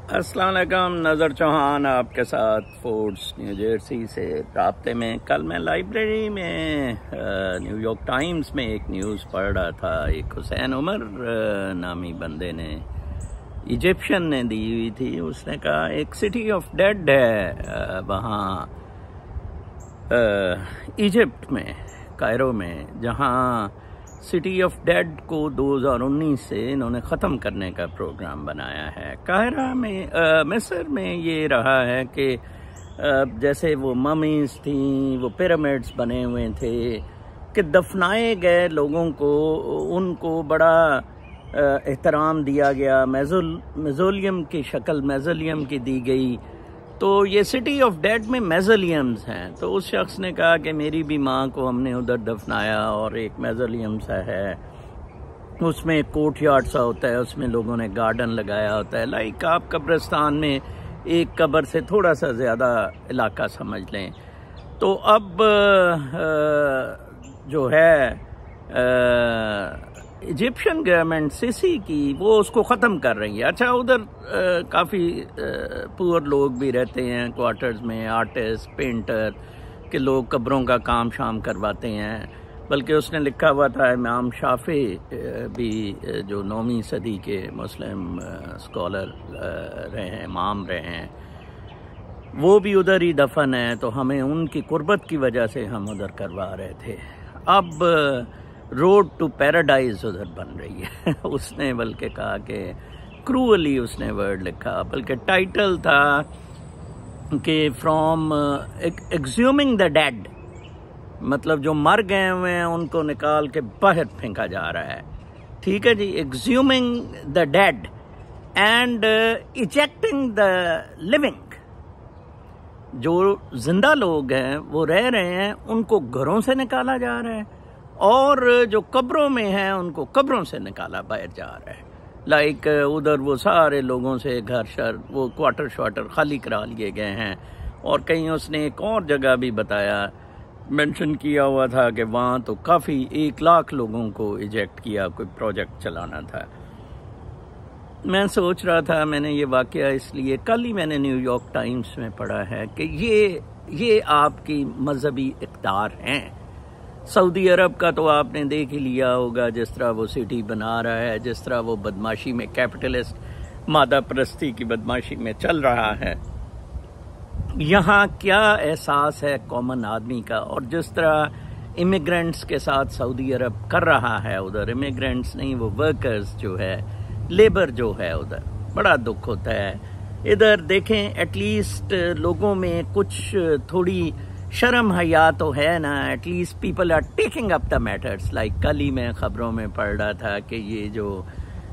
السلام علیکم، نظر چوہان آپ کے ساتھ فورڈس نیو جرسی سے رابطے میں۔ کل میں لائبریری میں نیو یارک ٹائمز میں ایک نیوز پڑھ رہا تھا۔ ایک حسین عمر نامی بندے نے، ایجپشین نے دی ہوئی تھی۔ اس نے کہا ایک سٹی آف ڈیڈ ہے وہاں ایجپٹ میں، کائرو میں، جہاں سٹی آف ڈیڈ کو 2019 سے انہوں نے ختم کرنے کا پروگرام بنایا ہے۔ قاہرہ میں، مصر میں یہ رہا ہے کہ جیسے وہ ممیز تھیں، وہ پیرامڈس بنے ہوئے تھے کہ دفنائے گئے لوگوں کو ان کو بڑا احترام دیا گیا، میزولیم کی شکل میزولیم کی دی گئی۔ تو یہ سٹی آف ڈیڈ میں میزولیمز ہیں۔ تو اس شخص نے کہا کہ میری بھی ماں کو ہم نے ادھر دفنایا، اور ایک میزولیم سا ہے، اس میں ایک کورٹ یارڈ سا ہوتا ہے، اس میں لوگوں نے گارڈن لگایا ہوتا ہے، لائک آپ قبرستان میں ایک قبر سے تھوڑا سا زیادہ علاقہ سمجھ لیں۔ تو اب جو ہے ایجپشن گورنمنٹ سیسی کی، وہ اس کو ختم کر رہی ہے۔ اچھا، ادھر کافی پور لوگ بھی رہتے ہیں کوارٹرز میں، آرٹسٹ، پینٹر، کہ لوگ قبروں کا کام شام کرواتے ہیں۔ بلکہ اس نے لکھا ہوا تھا امام شافعی بھی، جو 9ویں صدی کے مسلم اسکالر رہے ہیں، امام رہے ہیں، وہ بھی ادھر ہی دفن ہیں۔ تو ہمیں ان کی قربت کی وجہ سے ہم ادھر کروا رہے تھے۔ اب روڈ ٹو پیراڈائز ادھر بن رہی ہے۔ اس نے بلکہ کہا کہ کروئلی اس نے ورڈ لکھا، بلکہ ٹائٹل تھا کہ فرام ایگزیومنگ دا ڈیڈ، مطلب جو مر گئے ہوئے ہیں ان کو نکال کے باہر پھینکا جا رہا ہے۔ ٹھیک ہے جی، ایگزیومنگ دا ڈیڈ اینڈ ایجیکٹنگ دا لیونگ۔ جو زندہ لوگ ہیں وہ رہ رہے ہیں، ان کو گھروں سے نکالا جا رہا ہے، اور جو قبروں میں ہیں ان کو قبروں سے نکالا باہر جا رہا ہے۔ لائک ادھر وہ سارے لوگوں سے گھر شر، وہ کوارٹر شواٹر خالی کرا لیے گئے ہیں۔ اور کہیں اس نے ایک اور جگہ بھی بتایا، مینشن کیا ہوا تھا کہ وہاں تو کافی 1 لاکھ لوگوں کو ایجیکٹ کیا، کوئی پروجیکٹ چلانا تھا۔ میں سوچ رہا تھا، میں نے یہ واقعہ اس لیے کل ہی میں نے نیو یارک ٹائمز میں پڑھا ہے کہ یہ آپ کی مذہبی اقدار ہیں۔ سعودی عرب کا تو آپ نے دیکھ ہی لیا ہوگا، جس طرح وہ سٹی بنا رہا ہے، جس طرح وہ بدماشی میں، کیپٹلسٹ مادہ پرستی کی بدماشی میں چل رہا ہے۔ یہاں کیا احساس ہے کامن آدمی کا، اور جس طرح امیگرینٹس کے ساتھ سعودی عرب کر رہا ہے، ادھر امیگرینٹس نہیں، وہ ورکرز جو ہے، لیبر جو ہے، ادھر بڑا دکھ ہوتا ہے۔ ادھر دیکھیں ایٹ لیسٹ لوگوں میں کچھ تھوڑی شرم حیا تو ہے نا، at least people are taking up the matters. Like کل ہی میں خبروں میں پڑھ رہا تھا کہ یہ جو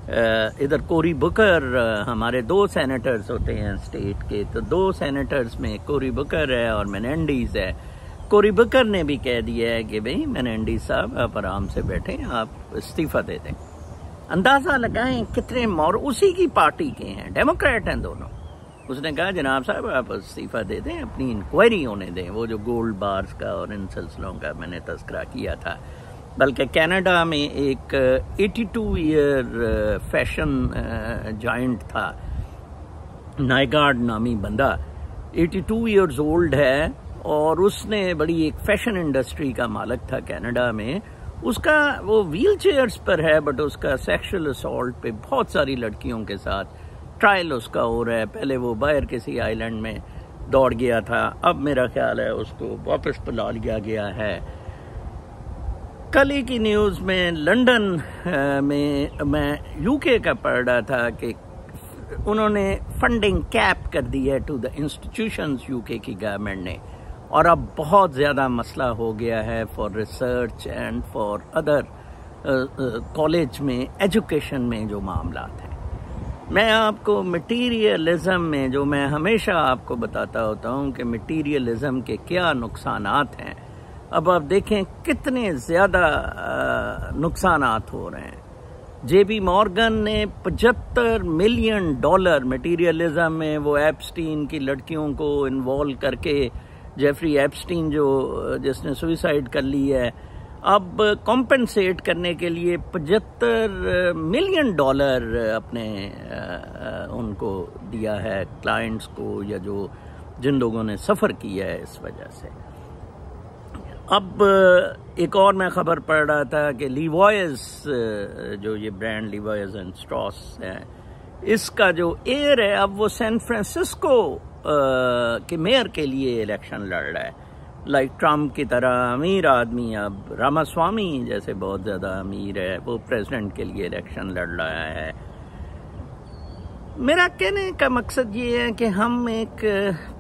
ادھر کوری بکر، ہمارے 2 سینیٹرز ہوتے ہیں اسٹیٹ کے، تو 2 سینیٹرز میں کوری بکر ہے اور مینینڈیز ہے۔ کوری بکر نے بھی کہہ دیا ہے کہ بھئی مینینڈیز صاحب آپ آرام سے بیٹھیں، آپ استعفیٰ دے دیں۔ اندازہ لگائیں کتنے اسی کی پارٹی کے ہیں، ڈیموکریٹ ہیں دونوں۔ اس نے کہا جناب صاحب آپ استعفیٰ دے دیں، اپنی انکوائری ہونے دیں، وہ جو گولڈ بارز کا اور ان سلسلوں کا میں نے تذکرہ کیا تھا۔ بلکہ کینیڈا میں ایک 82 ایئر فیشن جائنٹ تھا، نائگارڈ نامی بندہ، 82 ایئرز اولڈ ہے، اور اس نے بڑی ایک فیشن انڈسٹری کا مالک تھا کینیڈا میں۔ اس کا وہ ویل چیئرز پر ہے، بٹ اس کا سیکشل اسالٹ پہ بہت ساری لڑکیوں کے ساتھ ٹرائل اس کا ہو رہا ہے۔ پہلے وہ باہر کسی آئی لینڈ میں دوڑ گیا تھا، اب میرا خیال ہے اس کو واپس بلا لیا گیا ہے۔ کل ہی کی نیوز میں لنڈن میں یو کے کا پڑھ رہا تھا کہ انہوں نے فنڈنگ کیپ کر دی ہے ٹو دا انسٹیٹیوشنز، یو کے کی گورنمنٹ نے، اور اب بہت زیادہ مسئلہ ہو گیا ہے for research and for other college میں، ایجوکیشن میں جو معاملات ہیں۔ میں آپ کو مٹیریلزم میں، جو میں ہمیشہ آپ کو بتاتا ہوتا ہوں کہ مٹیریلزم کے کیا نقصانات ہیں، اب آپ دیکھیں کتنے زیادہ نقصانات ہو رہے ہیں۔ جے بی مورگن نے $75 ملین مٹیریلزم میں، وہ ایپسٹین کی لڑکیوں کو انوالو کر کے، جیفری ایپسٹین جس نے سوئسائڈ کر لی ہے، اب کمپنسیٹ کرنے کے لیے $75 ملین اپنے ان کو دیا ہے کلائنٹس کو، یا جن لوگوں نے سفر کیا ہے اس وجہ سے۔ اب ایک اور میں خبر پڑھ رہا تھا کہ لیوائز، جو یہ برانڈ لیوائز اینڈ اسٹراس ہے، اس کا جو ایئر ہے اب وہ سین فرانسسکو کے میئر کے لیے الیکشن لڑ رہا ہے، لائک ٹرمپ کی طرح امیر آدمی۔ اب راماسوامی جیسے بہت زیادہ امیر ہے، وہ پریزیڈنٹ کے لیے الیکشن لڑ رہا ہے۔ میرا کہنے کا مقصد یہ ہے کہ ہم ایک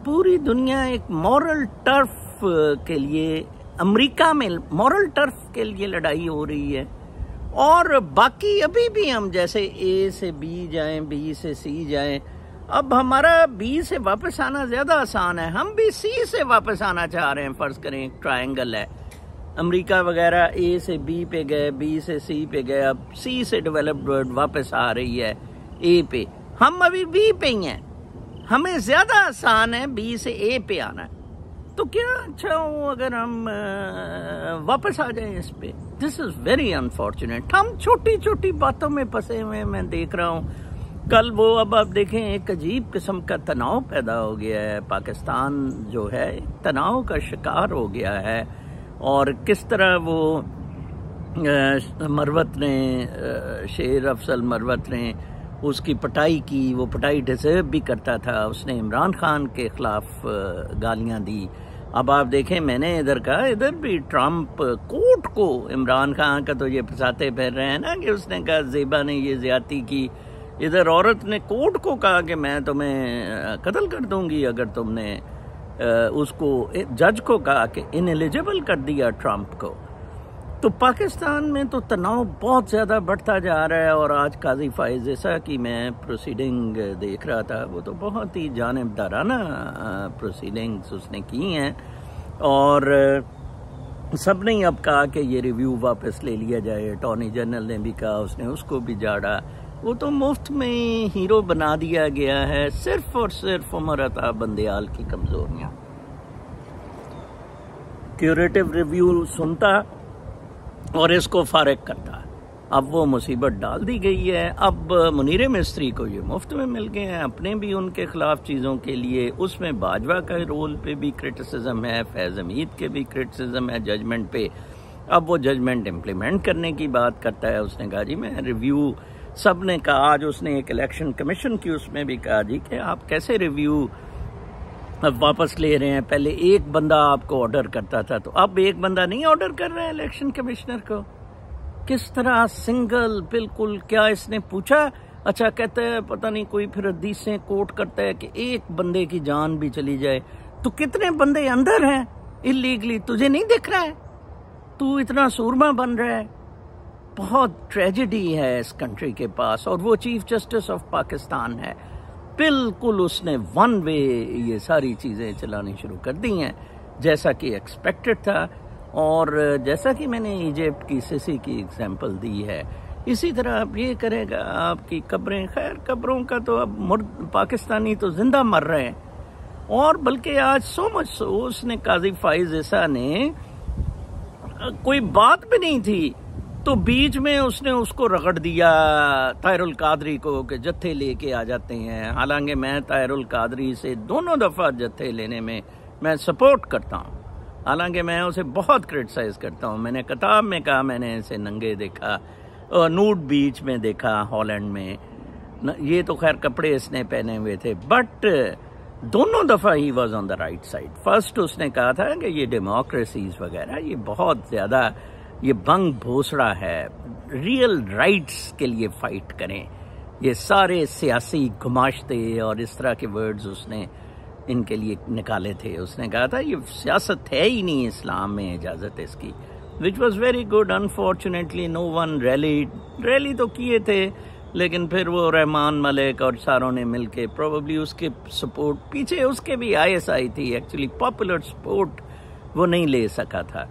پوری دنیا ایک مورل ٹرف کے لیے، امریکہ میں مورل ٹرف کے لیے لڑائی ہو رہی ہے، اور باقی ابھی بھی ہم جیسے اے سے بی جائیں، بی سے سی جائیں، اب ہمارا بی سے واپس آنا زیادہ آسان ہے، ہم بھی سی سے واپس آنا چاہ رہے ہیں۔ فرض کریں ایک ٹرائنگل ہے، امریکہ وغیرہ اے سے بی پہ گئے، بی سے سی پہ گئے، اب سی سے ڈیولپڈ ورلڈ واپس آ رہی ہے اے پہ، ہم ابھی بی پہ ہی ہیں، ہمیں زیادہ آسان ہے بی سے اے پہ آنا ہے، تو کیا اچھا ہو اگر ہم واپس آ جائیں اس پہ؟ دس از ویری انفارچونیٹ۔ ہم چھوٹی چھوٹی باتوں میں پھنسے ہوئے، میں دیکھ رہا ہوں کل وہ، اب آپ دیکھیں ایک عجیب قسم کا تناؤ پیدا ہو گیا ہے، پاکستان جو ہے تناؤ کا شکار ہو گیا ہے، اور کس طرح وہ مروت نے، شیر افضل مروت نے اس کی پٹائی کی، وہ پٹائی ڈیزرو بھی کرتا تھا، اس نے عمران خان کے خلاف گالیاں دی۔ اب آپ دیکھیں، میں نے ادھر کہا ادھر بھی ٹرمپ کوٹ کو، عمران خان کا تو یہ پھنساتے پھر رہے ہیں نا کہ اس نے کہا زیبا نے یہ زیادتی کی، ادھر عورت نے کوٹ کو کہا کہ میں تمہیں قتل کر دوں گی اگر تم نے اس کو، جج کو کہا کہ انیلیجبل کر دیا ٹرمپ کو۔ تو پاکستان میں تو تناؤ بہت زیادہ بڑھتا جا رہا ہے، اور آج قاضی فائز عیسیٰ کی میں پروسیڈنگ دیکھ رہا تھا، وہ تو بہت ہی جانبدارانہ پروسیڈنگز اس نے کی ہیں، اور سب نے اب کہا کہ یہ ریویو واپس لے لیا جائے، اٹارنی جنرل نے بھی کہا، اس نے اس کو بھی جاڑا، وہ تو مفت میں ہیرو بنا دیا گیا ہے، صرف اور صرف عمر عطا بندیال کی کمزوریاں۔ کیوریٹو ریویو سنتا اور اس کو فارغ کرتا، اب وہ مصیبت ڈال دی گئی ہے، اب منیر مستری کو یہ مفت میں مل گئے ہیں، اپنے بھی ان کے خلاف چیزوں کے لیے، اس میں باجوہ کا رول پہ بھی کرٹیسزم ہے، فیض حمید کے بھی کرٹیسزم ہے ججمنٹ پہ، اب وہ ججمنٹ امپلیمنٹ کرنے کی بات کرتا ہے۔ اس نے کہا جی میں ریویو، سب نے کہا، آج اس نے ایک الیکشن کمیشن کی، اس میں بھی کہا جی کہ آپ کیسے ریویو اب واپس لے رہے ہیں، پہلے ایک بندہ آپ کو آرڈر کرتا تھا، تو اب ایک بندہ نہیں آرڈر کر رہا ہے الیکشن کمشنر کو، کس طرح سنگل بالکل۔ کیا اس نے پوچھا؟ اچھا کہتا ہے پتہ نہیں کوئی، پھر حدیثیں کوٹ کرتا ہے کہ ایک بندے کی جان بھی چلی جائے، تو کتنے بندے اندر ہیں اللیگلی، تجھے نہیں دکھ رہا ہے؟ تو اتنا سورما بن رہا ہے۔ بہت ٹریجڈی ہے اس کنٹری کے پاس، اور وہ چیف جسٹس آف پاکستان ہے، بالکل اس نے ون وے یہ ساری چیزیں چلانی شروع کر دی ہیں جیسا کہ ایکسپیکٹڈ تھا، اور جیسا کہ میں نے ایجپٹ کی سیسی کی ایگزامپل دی ہے، اسی طرح اب یہ کرے گا۔ آپ کی قبریں، خیر قبروں کا تو اب پاکستانی تو زندہ مر رہے ہیں، اور بلکہ آج سو مچ سو اس نے، قاضی فائز عیسیٰ نے، کوئی بات بھی نہیں تھی تو بیچ میں اس نے اس کو رگڑ دیا طاہر القادری کو کہ جتھے لے کے آ جاتے ہیں، حالانکہ میں طاہر القادری سے دونوں دفعہ جتھے لینے میں میں سپورٹ کرتا ہوں، حالانکہ میں اسے بہت کرٹیسائز کرتا ہوں۔ میں نے کتاب میں کہا میں نے اسے ننگے دیکھا، نوڈ بیچ میں دیکھا ہالینڈ میں، یہ تو خیر کپڑے اس نے پہنے ہوئے تھے، بٹ دونوں دفعہ ہی was on the right side. First اس نے کہا تھا کہ یہ ڈیموکریسیز وغیرہ یہ بہت زیادہ یہ بنگ بھوسڑا ہے، ریئل رائٹس کے لیے فائٹ کریں، یہ سارے سیاسی گماشتے اور اس طرح کے ورڈز اس نے ان کے لیے نکالے تھے۔ اس نے کہا تھا یہ سیاست ہے ہی نہیں اسلام میں اجازت اس کی، which was very good. Unfortunately no one really تو کیے تھے، لیکن پھر وہ رحمان ملک اور ساروں نے مل کے پروبیبلی اس کے سپورٹ، پیچھے اس کے بھی ISI تھی، ایکچولی پاپولر سپورٹ وہ نہیں لے سکا تھا۔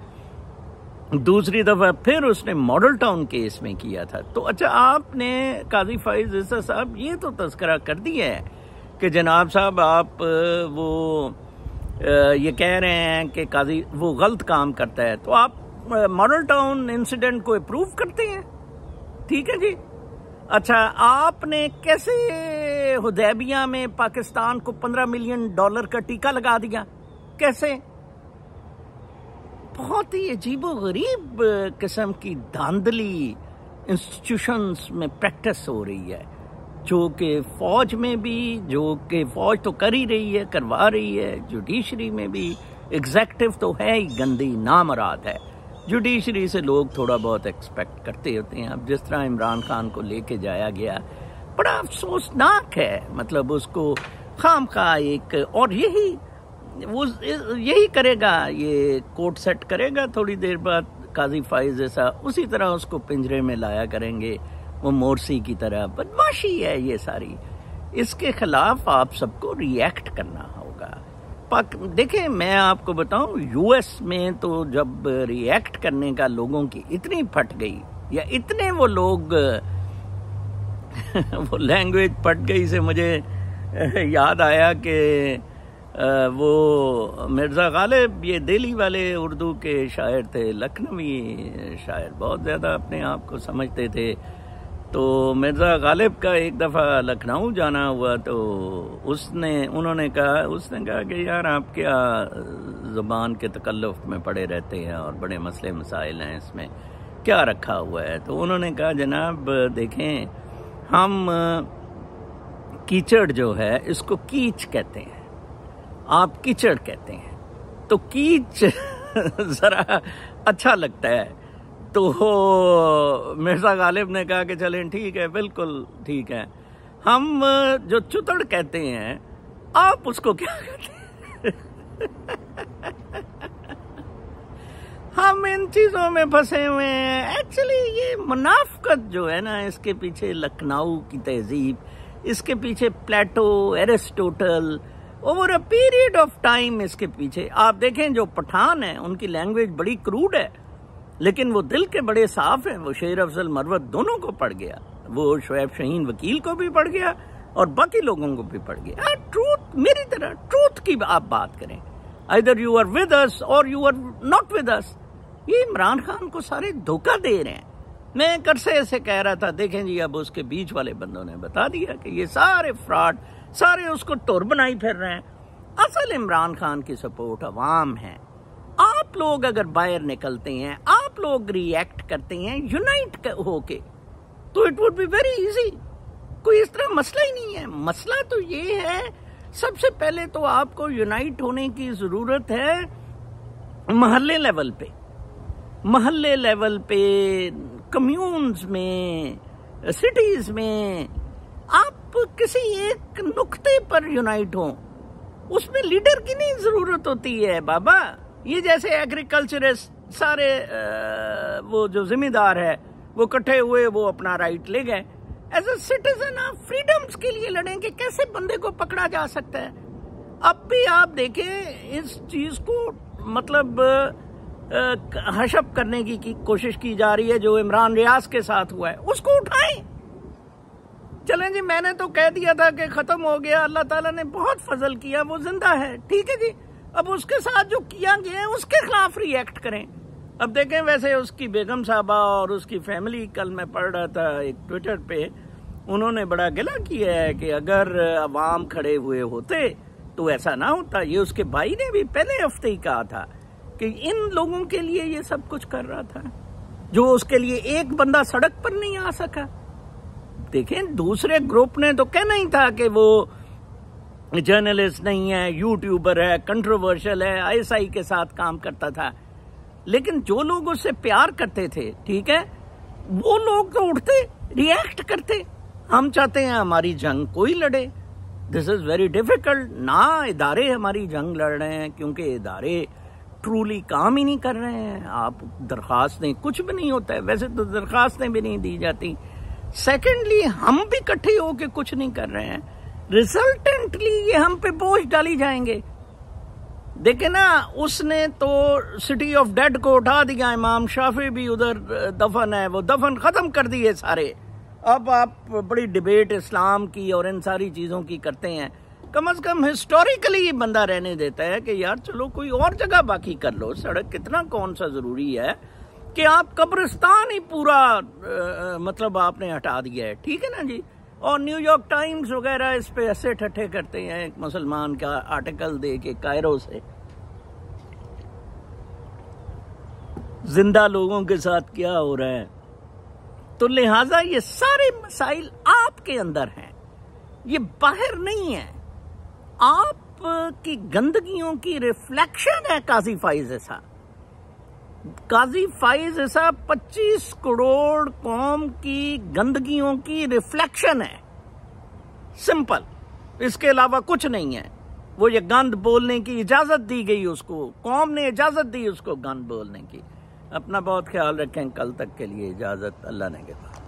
دوسری دفعہ پھر اس نے ماڈل ٹاؤن کیس میں کیا تھا۔ تو اچھا آپ نے قاضی فائز عیسیٰ صاحب یہ تو تذکرہ کر دیا ہے کہ جناب صاحب آپ وہ یہ کہہ رہے ہیں کہ قاضی وہ غلط کام کرتا ہے، تو آپ ماڈل ٹاؤن انسیڈنٹ کو اپروو کرتے ہیں؟ ٹھیک ہے جی. اچھا آپ نے کیسے حدیبیہ میں پاکستان کو $15 ملین کا ٹیکہ لگا دیا؟ کیسے؟ بہت ہی عجیب و غریب قسم کی دھاندلی انسٹیٹیوشنز میں پریکٹس ہو رہی ہے، جو کہ فوج میں بھی، جو کہ فوج تو کر ہی رہی ہے، کروا رہی ہے، جوڈیشری میں بھی. ایگزیکٹو تو ہے ہی گندی نامراد ہے. جوڈیشری سے لوگ تھوڑا بہت ایکسپیکٹ کرتے ہوتے ہیں. اب جس طرح عمران خان کو لے کے جایا گیا بڑا افسوسناک ہے. مطلب اس کو خام خواہ ایک، اور یہی کرے گا، یہ کوٹ سیٹ کرے گا تھوڑی دیر بعد قاضی فائز جیسا، اسی طرح اس کو پنجرے میں لایا کریں گے وہ مورسی کی طرح. بدماشی ہے یہ ساری. اس کے خلاف آپ سب کو ری ایکٹ کرنا ہوگا. دیکھیں میں آپ کو بتاؤں، یو ایس میں تو جب ری ایکٹ کرنے کا لوگوں کی اتنی پھٹ گئی، یا اتنے وہ لوگ وہ لینگویج پھٹ گئی سے مجھے یاد آیا کہ وہ مرزا غالب، یہ دہلی والے اردو کے شاعر تھے، لکھنوی شاعر، بہت زیادہ اپنے آپ کو سمجھتے تھے. تو مرزا غالب کا ایک دفعہ لکھنؤ جانا ہوا، تو انہوں نے کہا کہ یار آپ کیا زبان کے تکلف میں پڑے رہتے ہیں، اور بڑے مسئلے مسائل ہیں، اس میں کیا رکھا ہوا ہے؟ تو انہوں نے کہا جناب دیکھیں، ہم کیچڑ جو ہے اس کو کیچ کہتے ہیں، آپ کیچڑ کہتے ہیں. تو کیچ ذرا اچھا لگتا ہے. تو مرزا غالب نے کہا کہ چلیں ٹھیک ہے، بالکل ٹھیک ہے. ہم جو چتڑ کہتے ہیں، آپ اس کو کیا کہتے ہیں؟ ہم ان چیزوں میں پھنسے ہوئے ہیں. ایکچولی یہ منافقت جو ہے نا، اس کے پیچھے لکھنؤ کی تہذیب، اس کے پیچھے Plato, Aristotle, over a period of time اس کے پیچھے. آپ دیکھیں جو پٹھان ہیں ان کی لینگویج بڑی کروڈ ہے، لیکن وہ دل کے بڑے صاف ہیں. وہ شیر افضل مروت دونوں کو پڑھ گیا، وہ شعیب شاہین وکیل کو بھی پڑھ گیا اور باقی لوگوں کو بھی پڑھ گیا. ٹروتھ، میری طرح ٹروتھ کی آپ بات کریں، either you are with us or you are not with us. یہ عمران خان کو سارے دھوکہ دے رہے ہیں. میں ایک عرصے سے کہہ رہا تھا، دیکھیں جی اب اس کے بیچ والے بندوں نے بتا دیا کہ یہ سارے فراڈ، سارے اس کو ٹور بنائی پھر رہے ہیں. اصل عمران خان کی سپورٹ عوام ہے. آپ لوگ اگر باہر نکلتے ہیں، آپ لوگ ری ایکٹ کرتے ہیں یونائٹ ہو کے، تو it would be very easy. کوئی اس طرح مسئلہ ہی نہیں ہے. مسئلہ تو یہ ہے، سب سے پہلے تو آپ کو یونائٹ ہونے کی ضرورت ہے محلے لیول پہ، محلے لیول پہ، کمیونز میں، سٹیز میں. آپ کسی ایک نقطے پر یونائٹ ہوں، اس میں لیڈر کی نہیں ضرورت ہوتی ہے بابا. یہ جیسے ایگریکلچرسٹ سارے وہ جو ذمہ دار ہے وہ اکٹھے ہوئے، وہ اپنا رائٹ لے گئے. ایز اے سٹیزن آپ فریڈمز کے لیے لڑیں کہ کیسے بندے کو پکڑا جا سکتا ہے. اب بھی آپ دیکھیں اس چیز کو مطلب حشب کرنے کی کوشش کی جا رہی ہے. جو عمران ریاض کے ساتھ ہوا ہے اس کو اٹھائیں. چلیں جی، میں نے تو کہہ دیا تھا کہ ختم ہو گیا، اللہ تعالیٰ نے بہت فضل کیا، وہ زندہ ہے، ٹھیک ہے جی. اب اس کے ساتھ جو کیا گیا ہے اس کے خلاف ری ایکٹ کریں. اب دیکھیں ویسے اس کی بیگم صاحبہ اور اس کی فیملی، کل میں پڑھ رہا تھا ایک ٹویٹر پہ، انہوں نے بڑا گلہ کیا ہے کہ اگر عوام کھڑے ہوئے ہوتے تو ایسا نہ ہوتا. یہ اس کے بھائی نے بھی پہلے ہفتے ہی کہا تھا کہ ان لوگوں کے لیے یہ سب کچھ کر رہا تھا، جو اس کے لیے ایک بندہ سڑک پر نہیں آ سکا. دیکھیں دوسرے گروپ نے تو کہنا ہی تھا کہ وہ جرنلسٹ نہیں ہے، یوٹیوبر ہے، کنٹروورشل ہے، ISI کے ساتھ کام کرتا تھا. لیکن جو لوگ اس سے پیار کرتے تھے، ٹھیک ہے، وہ لوگ تو اٹھتے، ری ایکٹ کرتے. ہم چاہتے ہیں ہماری جنگ کوئی لڑے. دس از ویری ڈیفیکلٹ. نہ ادارے ہماری جنگ لڑ رہے ہیں، کیونکہ ادارے ٹرولی کام ہی نہیں کر رہے ہیں. آپ درخواستیں، کچھ بھی نہیں ہوتا ہے، ویسے تو درخواستیں بھی نہیں دی جاتی. سیکنڈلی ہم بھی اکٹھے ہو کے کچھ نہیں کر رہے ہیں، ریزلٹنٹلی یہ ہم پہ بوجھ ڈالی جائیں گے. دیکھیں نا، اس نے تو سٹی آف ڈیڈ کو اٹھا دیا، امام شافعی بھی ادھر دفن ہے، وہ دفن ختم کر دیے سارے. اب آپ بڑی ڈیبیٹ اسلام کی اور ان ساری چیزوں کی کرتے ہیں. کم از کم ہسٹوریکلی یہ بندہ رہنے دیتا ہے کہ یار چلو کوئی اور جگہ باقی کر لو. سڑک کتنا کون سا ضروری ہے. کہ آپ قبرستان ہی پورا مطلب آپ نے ہٹا دیا ہے، ٹھیک ہے نا جی. اور نیو یارک ٹائمز وغیرہ اس پہ ایسے ٹھٹھے کرتے ہیں، ایک مسلمان کا آرٹیکل دے کے کائرو سے زندہ لوگوں کے ساتھ کیا ہو رہا ہے. تو لہٰذا یہ سارے مسائل آپ کے اندر ہیں، یہ باہر نہیں ہے. آپ کی گندگیوں کی ریفلیکشن ہے قاضی فائز عیسیٰ. قاضی فائز عیسیٰ 25 کروڑ قوم کی گندگیوں کی ریفلیکشن ہے، سمپل. اس کے علاوہ کچھ نہیں ہے. وہ یہ گند بولنے کی اجازت دی گئی، اس کو قوم نے اجازت دی اس کو گند بولنے کی. اپنا بہت خیال رکھیں. کل تک کے لیے اجازت، اللہ نے کے پاس.